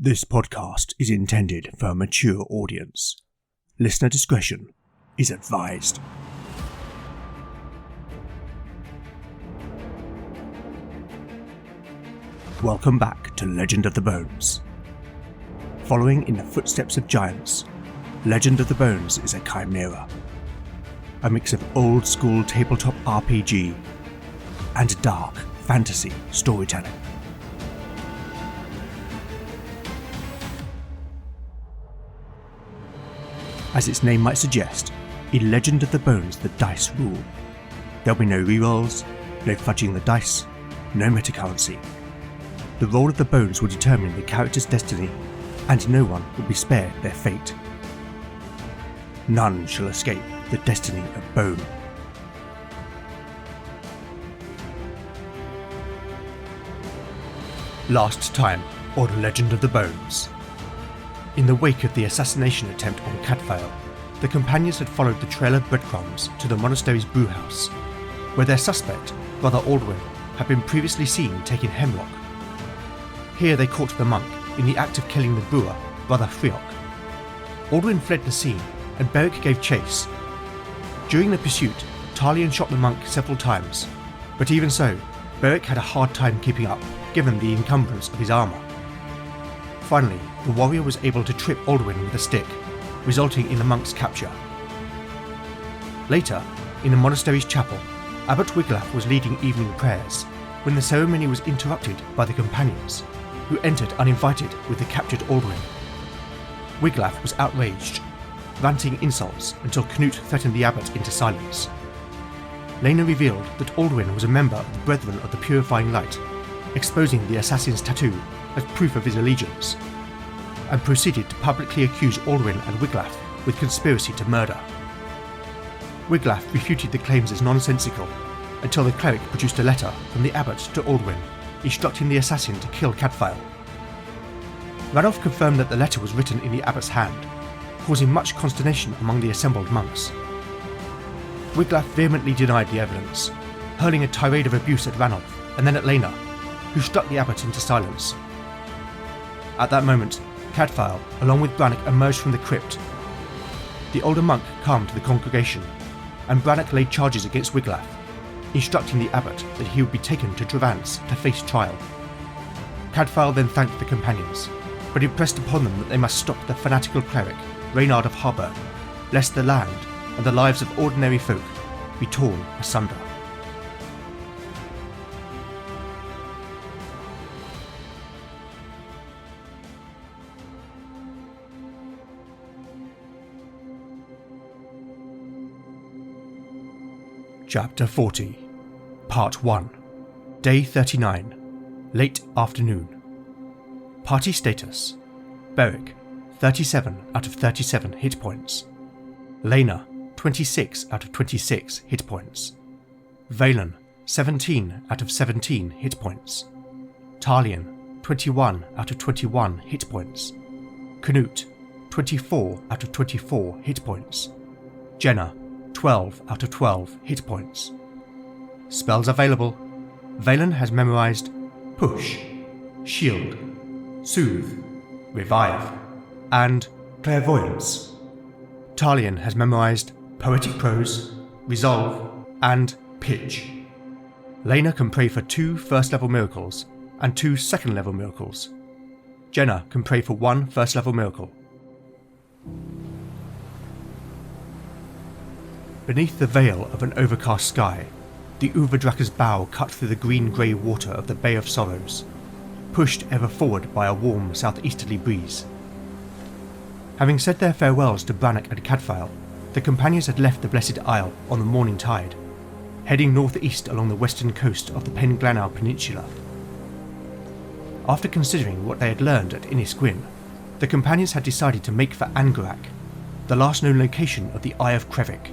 This podcast is intended for a mature audience. Listener discretion is advised. Welcome back to Legend of the Bones. Following in the footsteps of giants, Legend of the Bones is a chimera. A mix of old-school tabletop RPG and dark fantasy storytelling. As its name might suggest, in Legend of the Bones the dice rule. There'll be no rerolls, no fudging the dice, no metacurrency. The roll of the bones will determine the character's destiny, and no one will be spared their fate. None shall escape the destiny of bone. Last time on Legend of the Bones. In the wake of the assassination attempt on Cadfael, the companions had followed the trail of breadcrumbs to the monastery's brewhouse, where their suspect, Brother Aldwyn, had been previously seen taking hemlock. Here they caught the monk in the act of killing the brewer, Brother Friok. Aldwyn fled the scene, and Beric gave chase. During the pursuit, Talion shot the monk several times, but even so, Beric had a hard time keeping up, given the encumbrance of his armour. Finally, the warrior was able to trip Aldwyn with a stick, resulting in the monk's capture. Later, in the monastery's chapel, Abbot Wiglaf was leading evening prayers when the ceremony was interrupted by the companions, who entered uninvited with the captured Aldwyn. Wiglaf was outraged, ranting insults until Canute threatened the abbot into silence. Lena revealed that Aldwyn was a member of the Brethren of the Purifying Light, exposing the assassin's tattoo as proof of his allegiance, and proceeded to publicly accuse Aldwyn and Wiglaf with conspiracy to murder. Wiglaf refuted the claims as nonsensical until the cleric produced a letter from the abbot to Aldwyn, instructing the assassin to kill Cadfael. Ranulf confirmed that the letter was written in the abbot's hand, causing much consternation among the assembled monks. Wiglaf vehemently denied the evidence, hurling a tirade of abuse at Ranulf and then at Lena, who struck the abbot into silence. At that moment, Cadfael, along with Brannock, emerged from the crypt. The older monk calmed the congregation, and Brannock laid charges against Wiglaf, instructing the abbot that he would be taken to Dravance to face trial. Cadfael then thanked the companions, but impressed upon them that they must stop the fanatical cleric, Reynard of Harburg, lest the land and the lives of ordinary folk be torn asunder. Chapter 40, Part 1, Day 39, Late Afternoon. Party status: Beric, 37 out of 37 hit points. Lena, 26 out of 26 hit points. Valen, 17 out of 17 hit points. Talion, 21 out of 21 hit points. Canute, 24 out of 24 hit points. Jenna, 12 out of 12 hit points. Spells available: Valen has memorized Push, Shield, Soothe, Revive, and Clairvoyance. Talion has memorized Poetic Prose, Resolve, and Pitch. Lena can pray for 2 first-level miracles and 2 second-level miracles. Jenna can pray for 1 first-level miracle. Beneath the veil of an overcast sky, the Uvadraka's bow cut through the green-grey water of the Bay of Sorrows, pushed ever forward by a warm southeasterly breeze. Having said their farewells to Brannock and Cadfael, the companions had left the Blessed Isle on the morning tide, heading northeast along the western coast of the Penglanau Peninsula. After considering what they had learned at Enys, the companions had decided to make for Angarak, the last known location of the Eye of Krevik,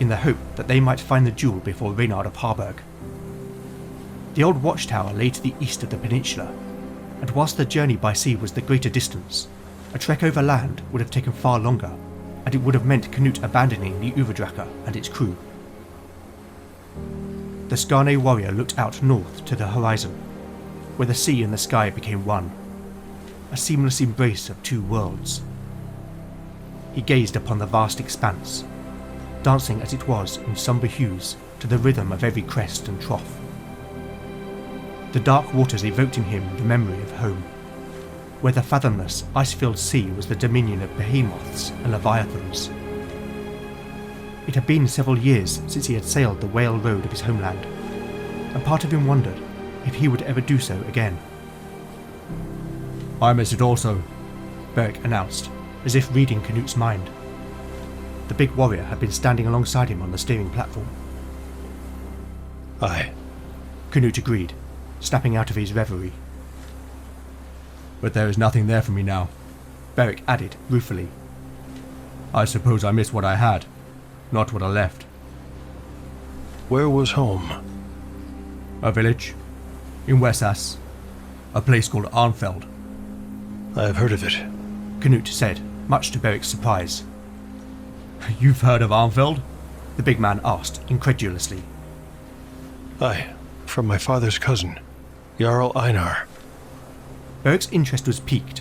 in the hope that they might find the jewel before Reynard of Harburg. The old watchtower lay to the east of the peninsula, and whilst the journey by sea was the greater distance, a trek over land would have taken far longer, and it would have meant Canute abandoning the Uvadraka and its crew. The Skarne warrior looked out north to the horizon, where the sea and the sky became one. a seamless embrace of two worlds. He gazed upon the vast expanse, dancing as it was in sombre hues to the rhythm of every crest and trough. The dark waters evoked in him the memory of home, where the fathomless, ice-filled sea was the dominion of behemoths and leviathans. It had been several years since he had sailed the whale road of his homeland, and part of him wondered if he would ever do so again. "I miss it also," Beric announced, as if reading Canute's mind. The big warrior had been standing alongside him on the steering platform. "Aye," Canute agreed, snapping out of his reverie. "But there is nothing there for me now," Beric added ruefully. "I suppose I miss what I had, not what I left." "Where was home?" "A village, in Wessex, a place called Arnfeld." "I have heard of it," Canute said, much to Beric's surprise. "You've heard of Arnfeld?" the big man asked incredulously. "Aye, from my father's cousin, Jarl Einar." Beric's interest was piqued,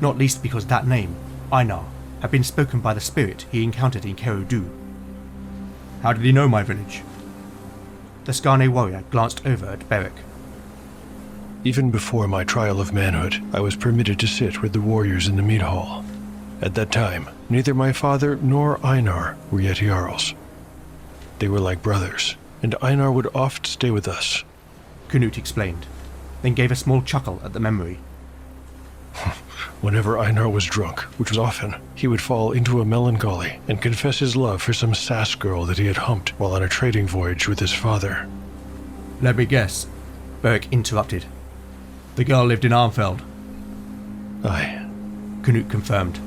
not least because that name, Einar, had been spoken by the spirit he encountered in Kerudu. "How did he know my village?" The Skarne warrior glanced over at Beric. "Even before my trial of manhood, I was permitted to sit with the warriors in the mead hall. At that time, neither my father nor Einar were yet Jarls. They were like brothers, and Einar would oft stay with us." Canute explained, then gave a small chuckle at the memory. "Whenever Einar was drunk, which was often, he would fall into a melancholy and confess his love for some sass girl that he had humped while on a trading voyage with his father." "Let me guess," Beric interrupted. "The girl lived in Arnfeld." "Aye," Canute confirmed.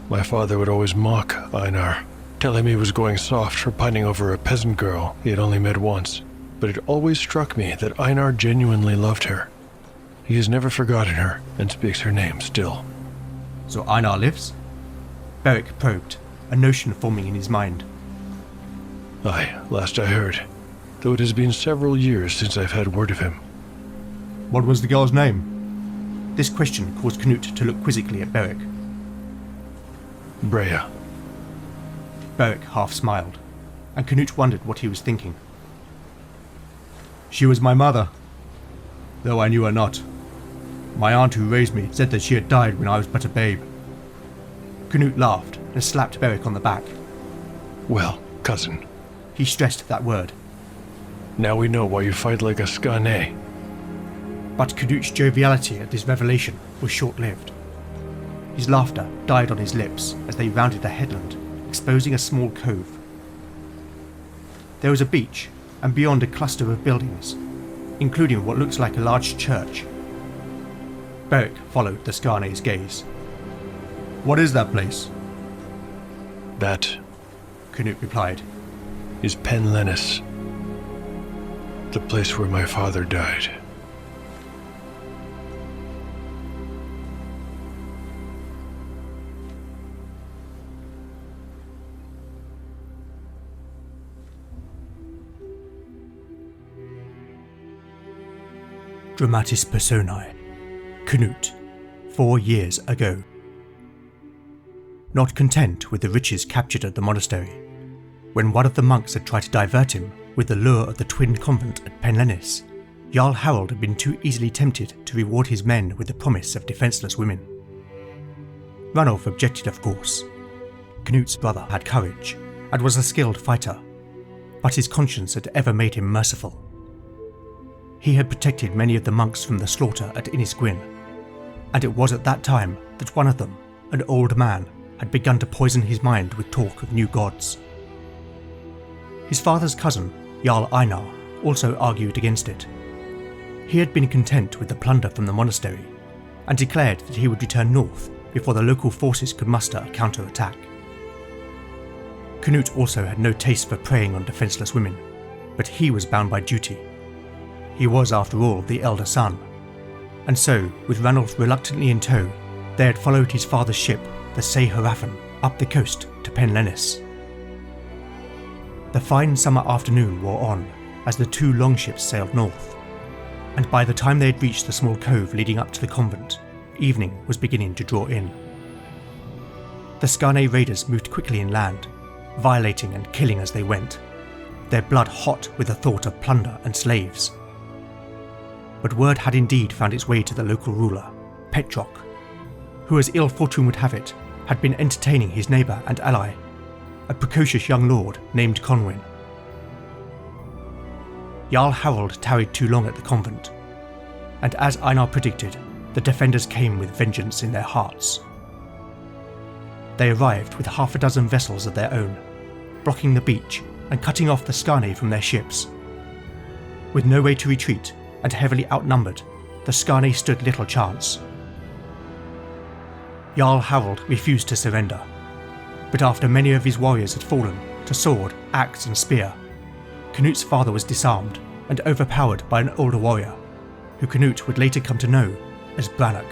"My father would always mock Einar, tell him he was going soft for pining over a peasant girl he had only met once, but it always struck me that Einar genuinely loved her. He has never forgotten her and speaks her name still." "So Einar lives?" Beric probed, a notion forming in his mind. "Aye, last I heard, though it has been several years since I've had word of him." "What was the girl's name?" This question caused Canute to look quizzically at Beric. "Brea." Beric half smiled, and Canute wondered what he was thinking. "She was my mother, though I knew her not. My aunt who raised me said that she had died when I was but a babe." Canute laughed and slapped Beric on the back. "Well, cousin," he stressed that word. "now we know why you fight like a Skarne." But Canute's joviality at this revelation was short-lived. His laughter died on his lips as they rounded the headland, exposing a small cove. There was a beach, and beyond a cluster of buildings, including what looks like a large church. Beric followed the Skarne's gaze. "What is that place?" "That," Canute replied, "is Enys, the place where my father died." Dramatis Personae, Canute, 4 years ago. Not content with the riches captured at the monastery, when one of the monks had tried to divert him with the lure of the twin convent at Enys, Jarl Harald had been too easily tempted to reward his men with the promise of defenceless women. Ranulf objected, of course. Canute's brother had courage and was a skilled fighter, but his conscience had ever made him merciful. He had protected many of the monks from the slaughter at Enys, and it was at that time that one of them, an old man, had begun to poison his mind with talk of new gods. His father's cousin, Jarl Einar, also argued against it. He had been content with the plunder from the monastery, and declared that he would return north before the local forces could muster a counter-attack. Canute also had no taste for preying on defenceless women, but he was bound by duty. He was, after all, the elder son, and so, with Ranulf reluctantly in tow, they had followed his father's ship, the Harafan, up the coast to Enys. The fine summer afternoon wore on as the two longships sailed north, and by the time they had reached the small cove leading up to the convent, evening was beginning to draw in. The Skarne raiders moved quickly inland, violating and killing as they went, their blood hot with the thought of plunder and slaves. But word had indeed found its way to the local ruler, Petrock, who, as ill fortune would have it, had been entertaining his neighbour and ally, a precocious young lord named Conwyn. Jarl Harald tarried too long at the convent, and as Einar predicted, the defenders came with vengeance in their hearts. They arrived with half a dozen vessels of their own, blocking the beach and cutting off the Skarne from their ships. With no way to retreat and heavily outnumbered, the Skarne stood little chance. Jarl Harald refused to surrender, but after many of his warriors had fallen to sword, axe and spear, Canute's father was disarmed and overpowered by an older warrior, who Canute would later come to know as Brannock.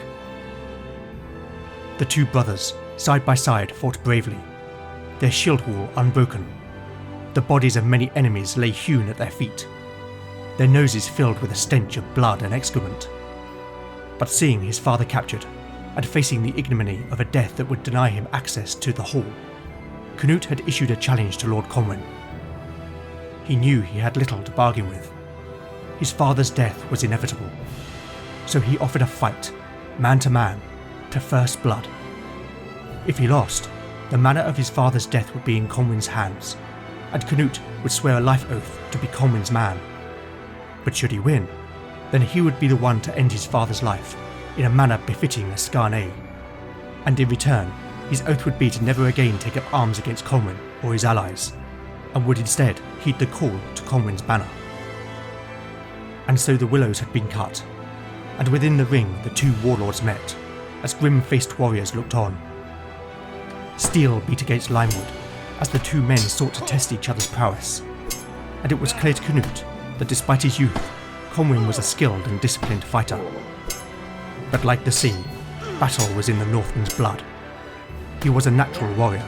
The two brothers, side by side, fought bravely, their shield wall unbroken. The bodies of many enemies lay hewn at their feet, their noses filled with a stench of blood and excrement. But seeing his father captured, and facing the ignominy of a death that would deny him access to the hall, Canute had issued a challenge to Lord Conwyn. He knew he had little to bargain with. His father's death was inevitable, so he offered a fight, man to man, to first blood. If he lost, the manner of his father's death would be in Conwyn's hands, and Canute would swear a life oath to be Conwyn's man. But should he win, then he would be the one to end his father's life in a manner befitting a Skarne, and in return, his oath would be to never again take up arms against Conwyn or his allies, and would instead heed the call to Conwyn's banner. And so the willows had been cut, and within the ring the two warlords met, as grim-faced warriors looked on. Steel beat against limewood as the two men sought to test each other's prowess, and it was clear to Canute that despite his youth, Conwyn was a skilled and disciplined fighter. But like the sea, battle was in the Northman's blood. He was a natural warrior,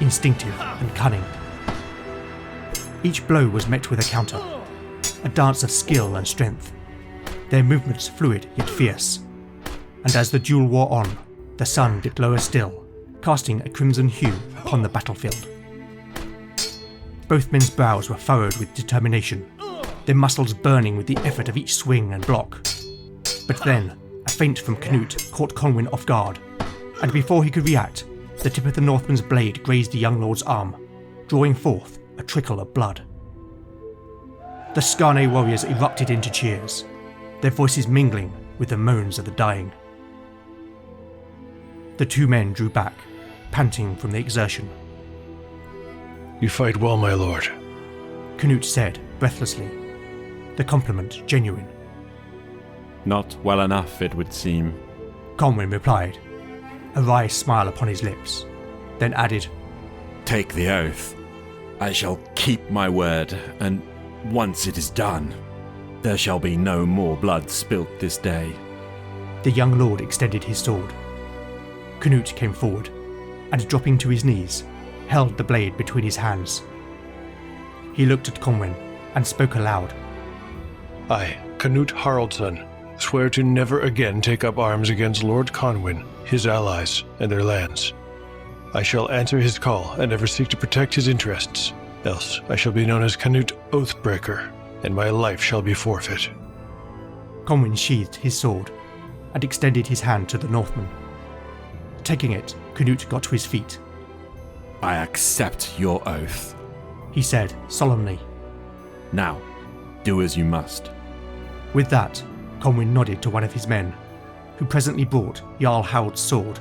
instinctive and cunning. Each blow was met with a counter, a dance of skill and strength, their movements fluid yet fierce. And as the duel wore on, the sun dipped lower still, casting a crimson hue upon the battlefield. Both men's brows were furrowed with determination, their muscles burning with the effort of each swing and block. But then, a feint from Canute caught Conwyn off guard, and before he could react, the tip of the Northman's blade grazed the young lord's arm, drawing forth a trickle of blood. The Skarne warriors erupted into cheers, their voices mingling with the moans of the dying. The two men drew back, panting from the exertion. "You fight well, my lord," Canute said breathlessly, the compliment genuine. "Not well enough, it would seem," Conwyn replied, a wry smile upon his lips, then added, "Take the oath. I shall keep my word, and once it is done, there shall be no more blood spilt this day." The young lord extended his sword. Canute came forward, and dropping to his knees, held the blade between his hands. He looked at Conwyn and spoke aloud. "I, Canute Haraldson, swear to never again take up arms against Lord Conwyn, his allies, and their lands. I shall answer his call and never seek to protect his interests, else I shall be known as Canute Oathbreaker, and my life shall be forfeit." Conwyn sheathed his sword and extended his hand to the Northman. Taking it, Canute got to his feet. "I accept your oath," he said solemnly. "Now, do as you must." With that, Conwyn nodded to one of his men, who presently brought Jarl Harald's sword.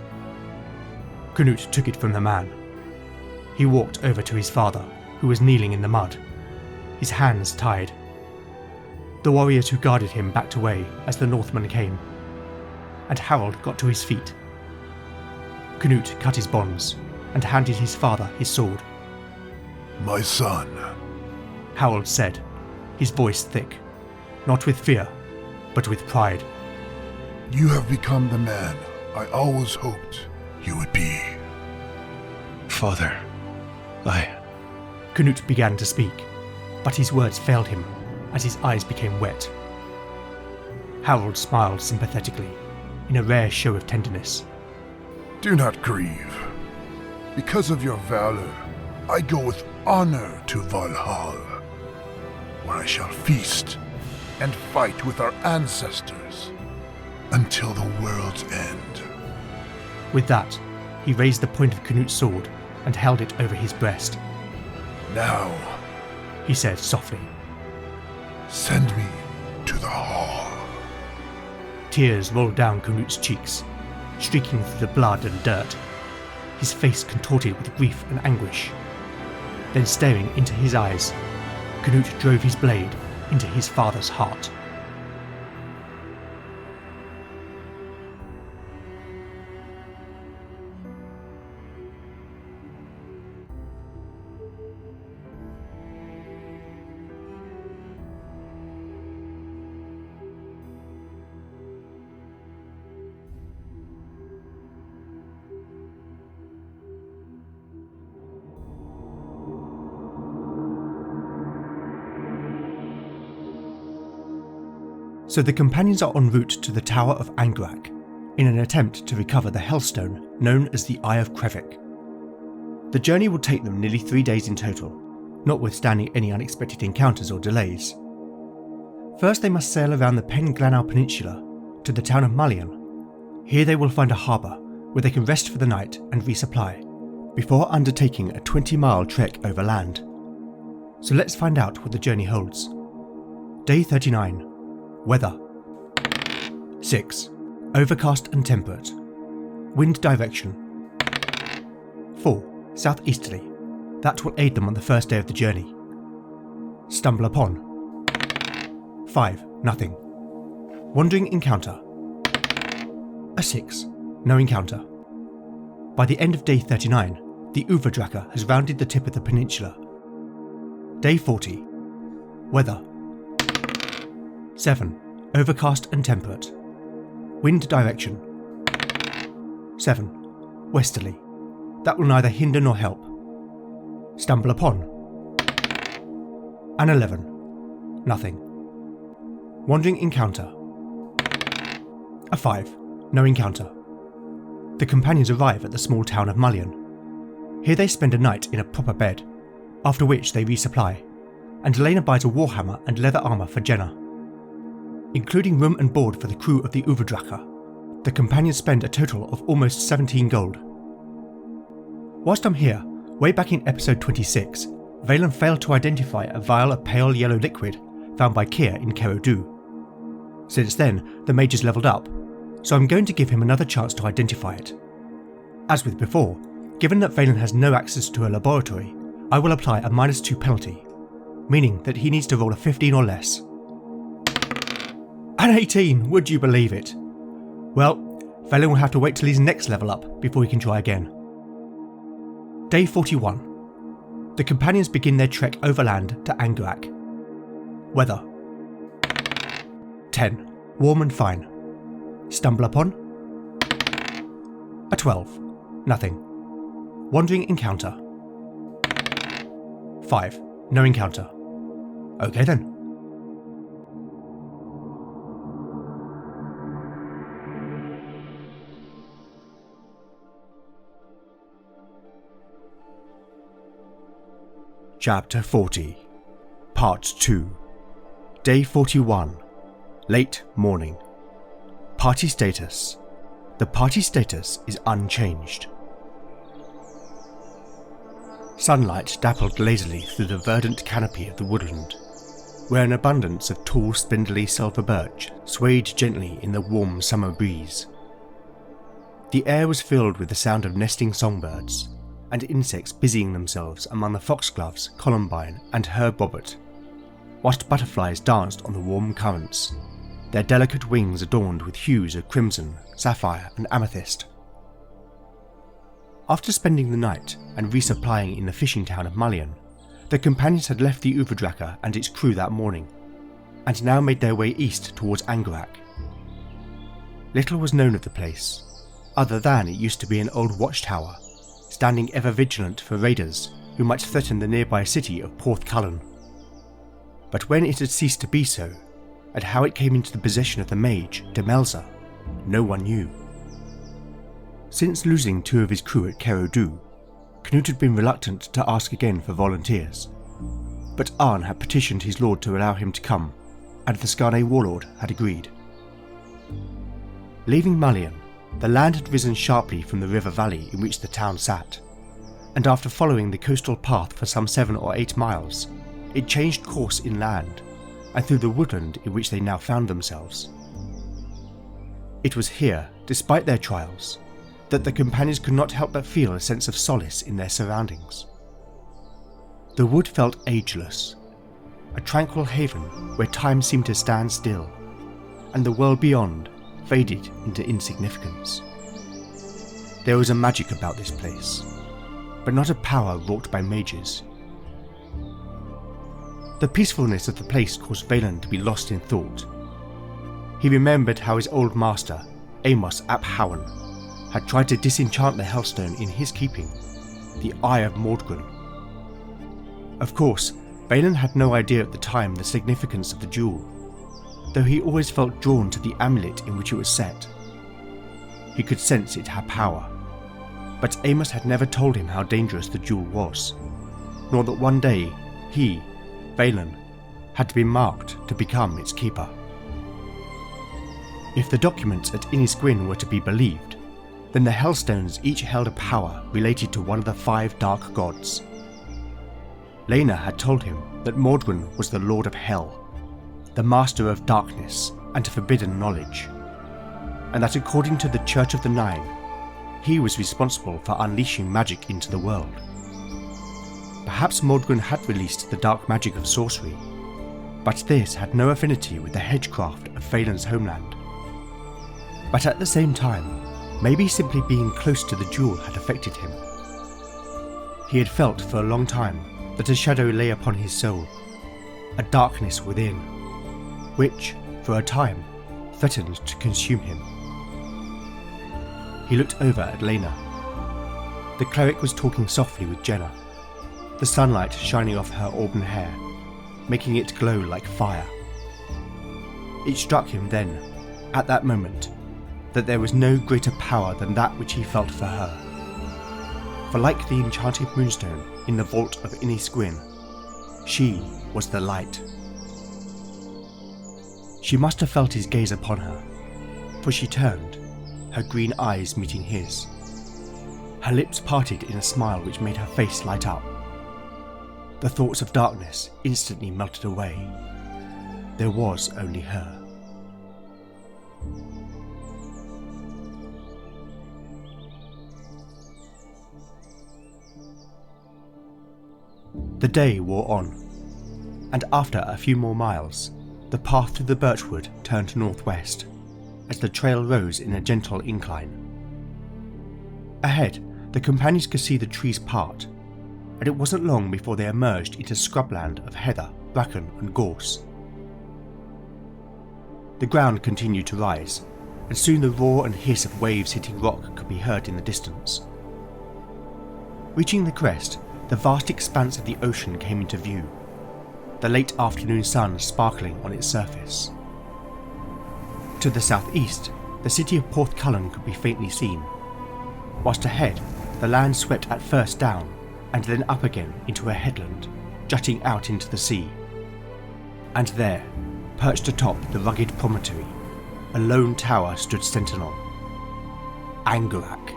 Canute took it from the man. He walked over to his father, who was kneeling in the mud, his hands tied. The warriors who guarded him backed away as the Northman came, and Harald got to his feet. Canute cut his bonds and handed his father his sword. "My son," Harald said, his voice thick, not with fear, but with pride. "you have become the man I always hoped you would be." "Father, Canute began to speak, but his words failed him as his eyes became wet. Harald smiled sympathetically. in a rare show of tenderness. Do not grieve. Because of your valor, I go with honor to Valhalla, where I shall feast and fight with our ancestors until the world's end. With that, he raised the point of Canute's sword and held it over his breast. Now, He said softly. send me to the hall. Tears rolled down Canute's cheeks, streaking through the blood and dirt, his face contorted with grief and anguish. Then staring into his eyes, Canute drove his blade into his father's heart. So the companions are en route to the Tower of Angarak in an attempt to recover the Hellstone known as the Eye of Krevik. The journey will take them nearly 3 days in total, notwithstanding any unexpected encounters or delays. First they must sail around the Pen Glanau Peninsula to the town of Mullion. Here they will find a harbour where they can rest for the night and resupply, before undertaking a 20-mile trek over land. So let's find out what the journey holds. Day 39. Weather. 6. Overcast and temperate. Wind direction. 4. Southeasterly. That will aid them on the first day of the journey. Stumble upon. 5. Nothing. Wandering encounter. A 6. No encounter. By the end of day 39, the Uvadraka has rounded the tip of the peninsula. Day 40. Weather. 7. Overcast and temperate. Wind direction. 7. Westerly. That will neither hinder nor help. Stumble upon. An 11. Nothing. Wandering encounter. A 5. No encounter. The companions arrive at the small town of Mullion. Here they spend a night in a proper bed, after which they resupply, and Elena buys a warhammer and leather armour for Jenna. Including room and board for the crew of the Uvadraka, the companions spend a total of almost 17 gold. Whilst I'm here, way back in episode 26, Valen failed to identify a vial of pale yellow liquid found by Kier in Kerodu. Since then, the mage's leveled up, so I'm going to give him another chance to identify it. As with before, given that Valen has no access to a laboratory, I will apply a -2 penalty, meaning that he needs to roll a 15 or less. An 18, would you believe it? Well, Valen will have to wait till his next level up before he can try again. Day 41. The companions begin their trek overland to Angarak. Weather. 10. Warm and fine. Stumble upon. A 12. Nothing. Wandering encounter. 5. No encounter. Okay then. Chapter 40. Part 2. Day 41. Late morning. Party status. The party status is unchanged. Sunlight dappled lazily through the verdant canopy of the woodland, where an abundance of tall spindly silver birch swayed gently in the warm summer breeze. The air was filled with the sound of nesting songbirds, and insects busying themselves among the foxgloves, columbine, and herb bobbert, whilst butterflies danced on the warm currents, their delicate wings adorned with hues of crimson, sapphire, and amethyst. After spending the night and resupplying in the fishing town of Mullion, the companions had left the Uvadraka and its crew that morning, and now made their way east towards Angarak. Little was known of the place, other than it used to be an old watchtower, standing ever vigilant for raiders who might threaten the nearby city of Porthcullen. But when it had ceased to be so, and how it came into the possession of the mage, Demelza, no one knew. Since losing 2 of his crew at Caerau, Canute had been reluctant to ask again for volunteers, but Arn had petitioned his lord to allow him to come, and the Skarne warlord had agreed. Leaving Mullion, the land had risen sharply from the river valley in which the town sat, and after following the coastal path for some 7 or 8 miles, it changed course inland and through the woodland in which they now found themselves. It was here, despite their trials, that the companions could not help but feel a sense of solace in their surroundings. The wood felt ageless, a tranquil haven where time seemed to stand still, and the world beyond faded into insignificance. There was a magic about this place, but not a power wrought by mages. The peacefulness of the place caused Vaelin to be lost in thought. He remembered how his old master, Amos ap Howan, had tried to disenchant the Hellstone in his keeping, the Eye of Mordgren. Of course, Vaelin had no idea at the time the significance of the jewel, though he always felt drawn to the amulet in which it was set. He could sense it had power, but Amos had never told him how dangerous the jewel was, nor that one day he, Vaelin, had been marked to become its keeper. If the documents at Enys were to be believed, then the Hellstones each held a power related to one of the 5 dark gods. Lena had told him that Mordgren was the Lord of Hell, the Master of Darkness and Forbidden Knowledge, and that according to the Church of the Nine, he was responsible for unleashing magic into the world. Perhaps Mordgren had released the dark magic of sorcery, but this had no affinity with the hedgecraft of Vaelin's homeland. But at the same time, maybe simply being close to the jewel had affected him. He had felt for a long time that a shadow lay upon his soul, a darkness within, which, for a time, threatened to consume him. He looked over at Lena. The cleric was talking softly with Jenna, the sunlight shining off her auburn hair, making it glow like fire. It struck him then, at that moment, that there was no greater power than that which he felt for her. For like the enchanted moonstone in the vault of Enys, she was the light. She must have felt his gaze upon her, for she turned, her green eyes meeting his. Her lips parted in a smile which made her face light up. The thoughts of darkness instantly melted away. There was only her. The day wore on, and after a few more miles, the path through the birchwood turned northwest, as the trail rose in a gentle incline. Ahead, the companions could see the trees part, and it wasn't long before they emerged into scrubland of heather, bracken and gorse. The ground continued to rise, and soon the roar and hiss of waves hitting rock could be heard in the distance. Reaching the crest, the vast expanse of the ocean came into view, the late afternoon sun sparkling on its surface. To the southeast, the city of Porthcullen could be faintly seen, whilst ahead the land swept at first down and then up again into a headland, jutting out into the sea. And there, perched atop the rugged promontory, a lone tower stood sentinel. Angarak.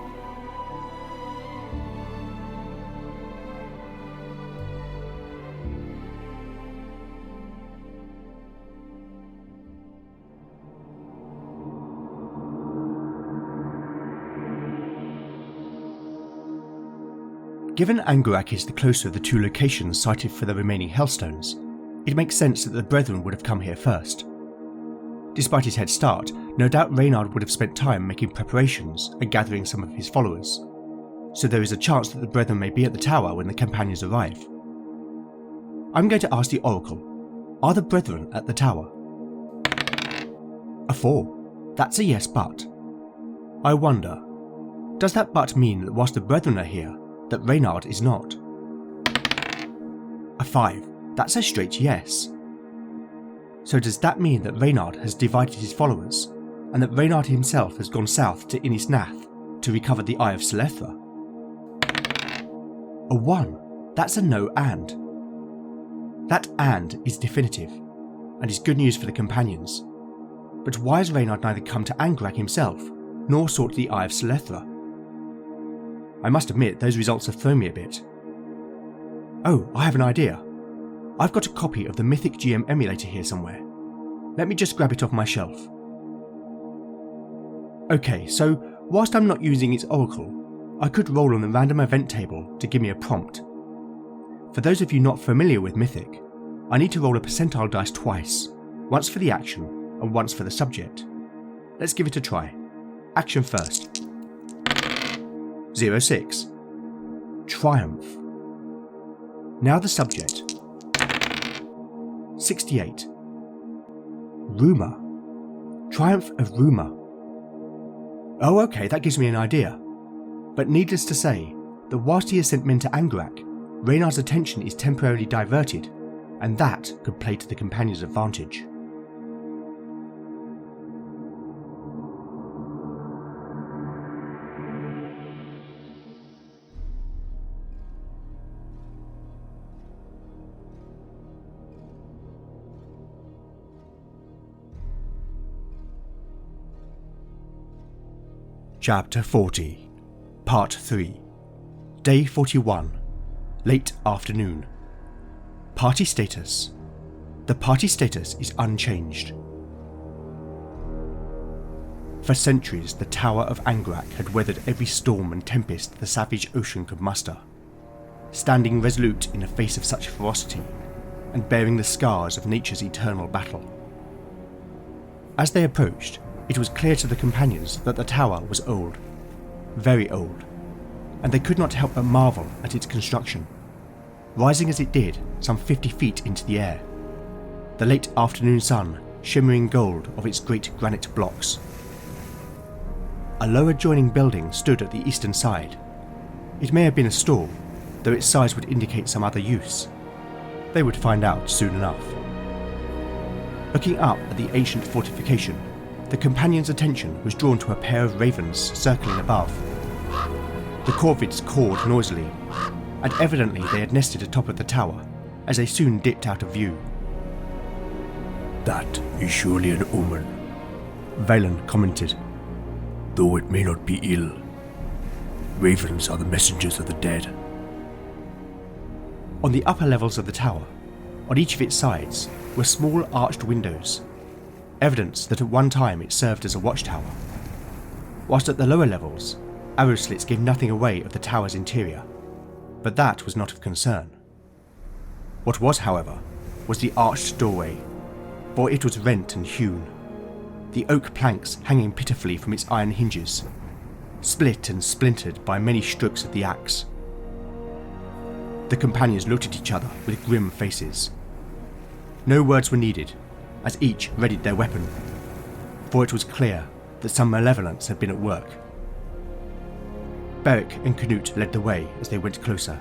Given Angarak is the closer of the 2 locations cited for the remaining Hellstones, it makes sense that the Brethren would have come here first. Despite his head start, no doubt Reynard would have spent time making preparations and gathering some of his followers, so there is a chance that the Brethren may be at the tower when the companions arrive. I'm going to ask the Oracle, are the Brethren at the tower? A 4. That's a yes but. I wonder, does that but mean that whilst the Brethren are here, that Reynard is not? A 5. That's a straight yes. So does that mean that Reynard has divided his followers, and that Reynard himself has gone south to Enys to recover the Eye of Selethra. A 1. That's a no and. That and is definitive, and is good news for the companions. But why has Reynard neither come to Angarak himself, nor sought the Eye of Selethra? I must admit, those results have thrown me a bit. Oh, I have an idea. I've got a copy of the Mythic GM emulator here somewhere. Let me just grab it off my shelf. Okay, so whilst I'm not using its oracle, I could roll on the random event table to give me a prompt. For those of you not familiar with Mythic, I need to roll a percentile dice twice, once for the action and once for the subject. Let's give it a try. Action first. 06. Triumph. Now the subject. 68. Rumour. Triumph of Rumour. Oh okay, that gives me an idea. But needless to say, that whilst he has sent men to Angarak, Reynard's attention is temporarily diverted, and that could play to the companions' advantage. Chapter 40, Part 3, Day 41, Late Afternoon. Party status. The party status is unchanged. For centuries, the Tower of Angarak had weathered every storm and tempest the savage ocean could muster, standing resolute in the face of such ferocity, and bearing the scars of nature's eternal battle. As they approached, it was clear to the companions that the tower was old, very old, and they could not help but marvel at its construction, rising as it did some 50 feet into the air, the late afternoon sun shimmering gold of its great granite blocks. A low adjoining building stood at the eastern side. It may have been a store, though its size would indicate some other use. They would find out soon enough. Looking up at the ancient fortification, the companions' attention was drawn to a pair of ravens circling above. The corvids cawed noisily, and evidently they had nested atop of the tower, as they soon dipped out of view. "That is surely an omen," Valen commented. "though it may not be ill. Ravens are the messengers of the dead." On the upper levels of the tower, on each of its sides, were small arched windows, evidence that at one time it served as a watchtower, whilst at the lower levels, arrow slits gave nothing away of the tower's interior, but that was not of concern. What was, however, was the arched doorway, for it was rent and hewn, the oak planks hanging pitifully from its iron hinges, split and splintered by many strokes of the axe. The companions looked at each other with grim faces. No words were needed, as each readied their weapon, for it was clear that some malevolence had been at work. Beric and Canute led the way as they went closer,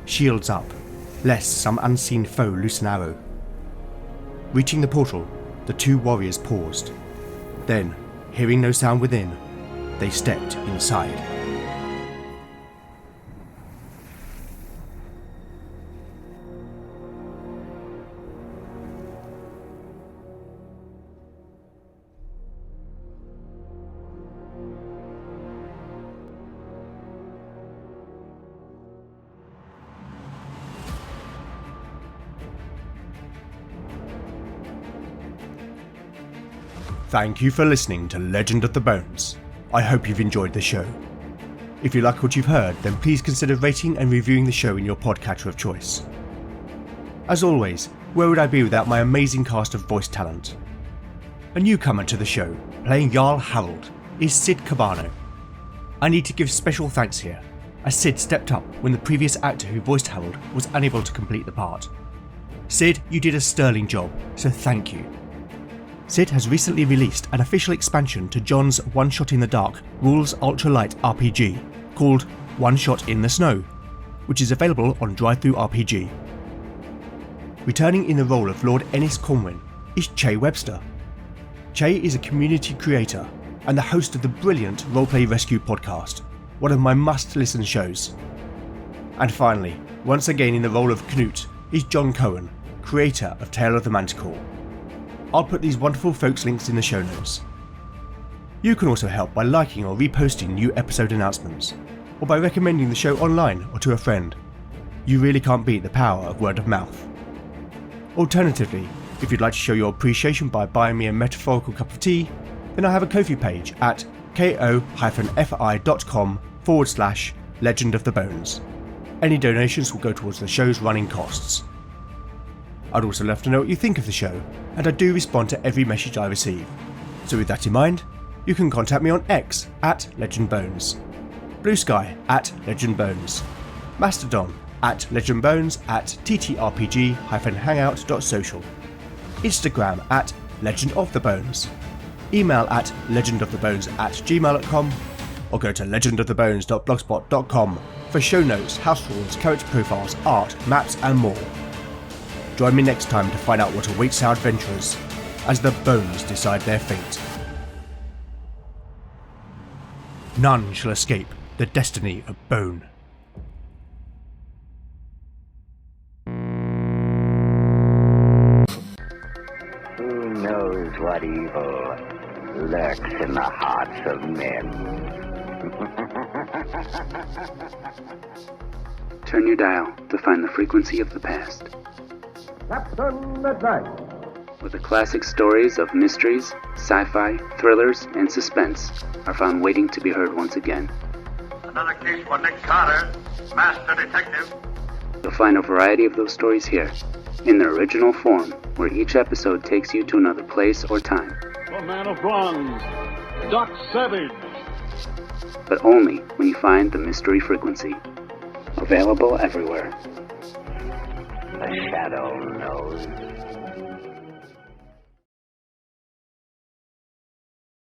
shields up, lest some unseen foe loose an arrow. Reaching the portal, the two warriors paused. Then, hearing no sound within, they stepped inside. Thank you for listening to Legend of the Bones. I hope you've enjoyed the show. If you like what you've heard, then please consider rating and reviewing the show in your podcatcher of choice. As always, where would I be without my amazing cast of voice talent? A newcomer to the show, playing Jarl Harald, is Cid Carbano. I need to give special thanks here, as Cid stepped up when the previous actor who voiced Harald was unable to complete the part. Cid, you did a sterling job, so thank you. Cid has recently released an official expansion to Jon's One Shot in the Dark Rules Ultralight RPG called One Shot in the Snow, which is available on DriveThruRPG. Returning in the role of Lord Enys Conwyn is Webster. Che is a community creator and the host of the brilliant Roleplay Rescue podcast, one of my must-listen shows. And finally, once again in the role of Canute, is Jon Cohen, creator of Tale of the Manticore. I'll put these wonderful folks' links in the show notes. You can also help by liking or reposting new episode announcements, or by recommending the show online or to a friend. You really can't beat the power of word of mouth. Alternatively, if you'd like to show your appreciation by buying me a metaphorical cup of tea, then I have a Ko-fi page at ko-fi.com/Legend of the Bones. Any donations will go towards the show's running costs. I'd also love to know what you think of the show, and I do respond to every message I receive. So with that in mind, you can contact me on X at LegendBones, Blue Sky at LegendBones, Mastodon at LegendBones at ttrpg-hangout.social, Instagram at LegendOfTheBones, email at legendofthebones@gmail.com, or go to legendofthebones.blogspot.com for show notes, house rules, character profiles, art, maps and more. Join me next time to find out what awaits our adventurers as the bones decide their fate. None shall escape the destiny of Bone. Who knows what evil lurks in the hearts of men? Turn your dial to find the frequency of the past. Captain Advice. Where the classic stories of mysteries, sci-fi, thrillers, and suspense are found waiting to be heard once again. Another case for Nick Carter, Master Detective. You'll find a variety of those stories here, in their original form, where each episode takes you to another place or time. The Man of Bronze, Doc Savage. But only when you find the mystery frequency. Available everywhere. The shadow knows.